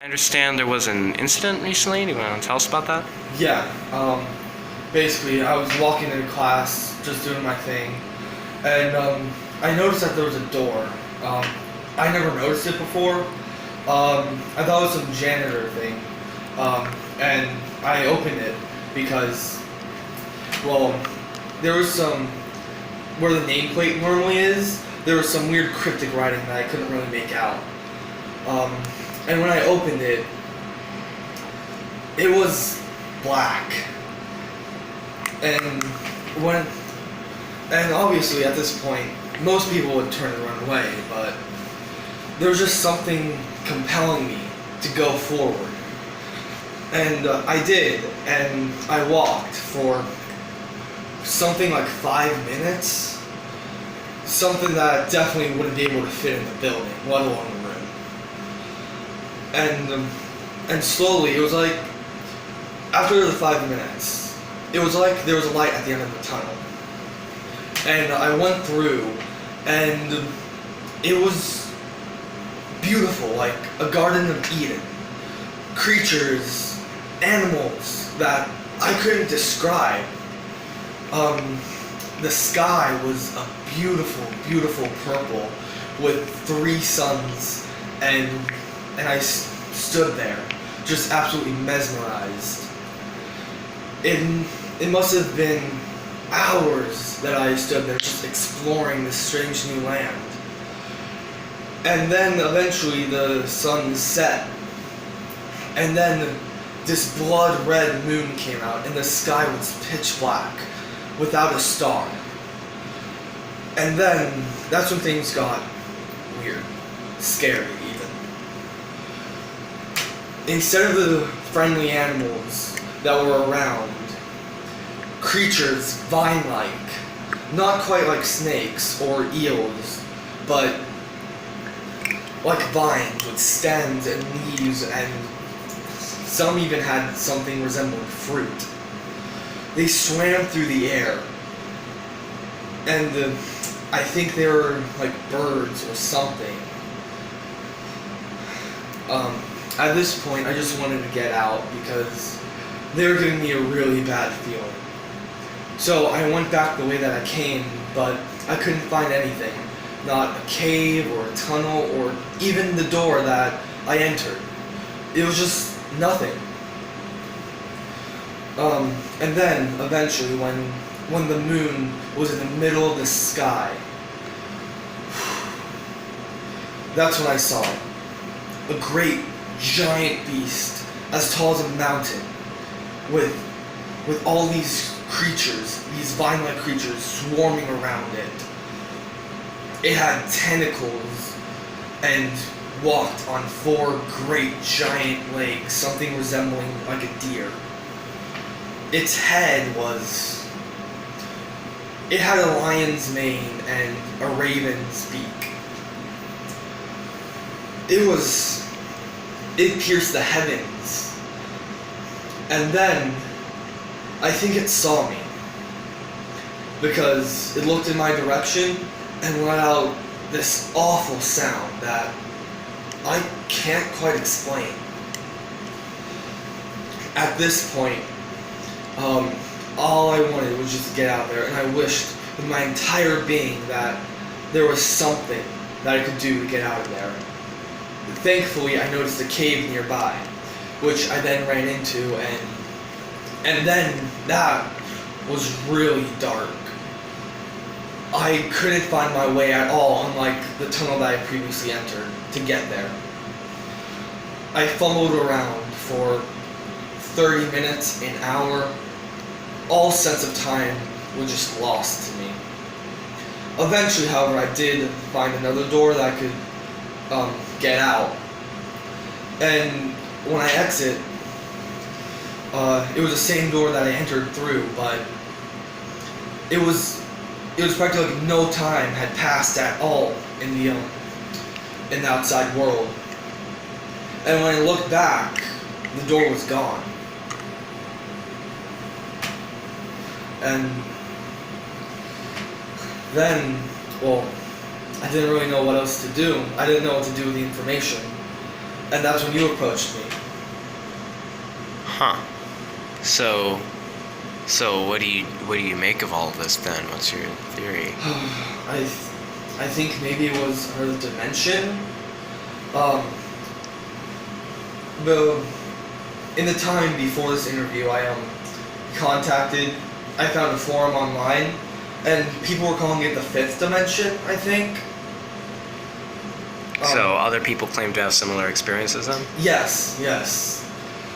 I understand there was an incident recently. Do you want to tell us about that? Yeah, basically, I was walking into class, just doing my thing, and I noticed that there was a door. I never noticed it before. I thought it was some janitor thing, and I opened it because, well, there was some, where the nameplate normally is, there was some weird cryptic writing that I couldn't really make out. And when I opened it, it was black. And when, and obviously at this point, most people would turn and run away, but there was just something compelling me to go forward. And I did, and I walked for something like 5 minutes. Something that definitely wouldn't be able to fit in the building, let alone the room. And slowly, it was like, after the 5 minutes, it was like there was a light at the end of the tunnel. And I went through, and it was beautiful, like a Garden of Eden. Creatures, animals that I couldn't describe. The sky was a beautiful, beautiful purple with 3 suns, and I stood there, just absolutely mesmerized. It must have been hours that I stood there just exploring this strange new land. And then eventually the sun set, and then this blood red moon came out, and the sky was pitch black without a star. And then that's when things got weird, scary even. Instead of the friendly animals that were around, creatures vine-like, not quite like snakes or eels, but like vines with stems and leaves, and some even had something resembling fruit. They swam through the air, and I think they were like birds or something. At this point, I just wanted to get out because they were giving me a really bad feeling. So I went back the way that I came, but I couldn't find anything. Not a cave or a tunnel or even the door that I entered. It was just nothing. And then, eventually, when the moon was in the middle of the sky, that's when I saw it. A great, giant beast, as tall as a mountain, with all these creatures, these vine-like creatures swarming around it. It had tentacles and walked on 4 great, giant legs, something resembling like a deer. Its head it had a lion's mane and a raven's beak. It pierced the heavens. And then, I think it saw me. Because it looked in my direction and let out this awful sound that I can't quite explain. At this point, all I wanted was just to get out there, and I wished with my entire being that there was something that I could do to get out of there. Thankfully, I noticed a cave nearby, which I then ran into, and then that was really dark. I couldn't find my way at all, unlike the tunnel that I previously entered, to get there. I fumbled around for 30 minutes, an hour. All sense of time was just lost to me. Eventually, however, I did find another door that I could get out. And when I exit, it was the same door that I entered through, but it was practically like no time had passed at all in the outside world. And when I looked back, the door was gone. And then, well, I didn't really know what else to do. I didn't know what to do with the information. And that's when you approached me. Huh. So what do you make of all of this then? What's your theory? I think maybe it was another dimension. In the time before this interview, I found a forum online, and people were calling it the fifth dimension, I think. So other people claim to have similar experiences then? Yes.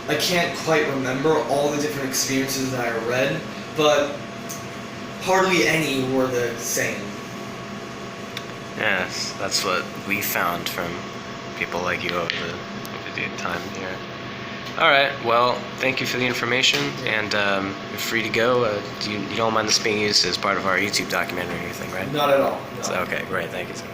I can't quite remember all the different experiences that I read, but hardly any were the same. Yes, that's what we found from people like you over the time here. All right. Well, thank you for the information, and you're free to go. You don't mind this being used as part of our YouTube documentary or anything, right? Not at all. No. Okay, great. Thank you, sir.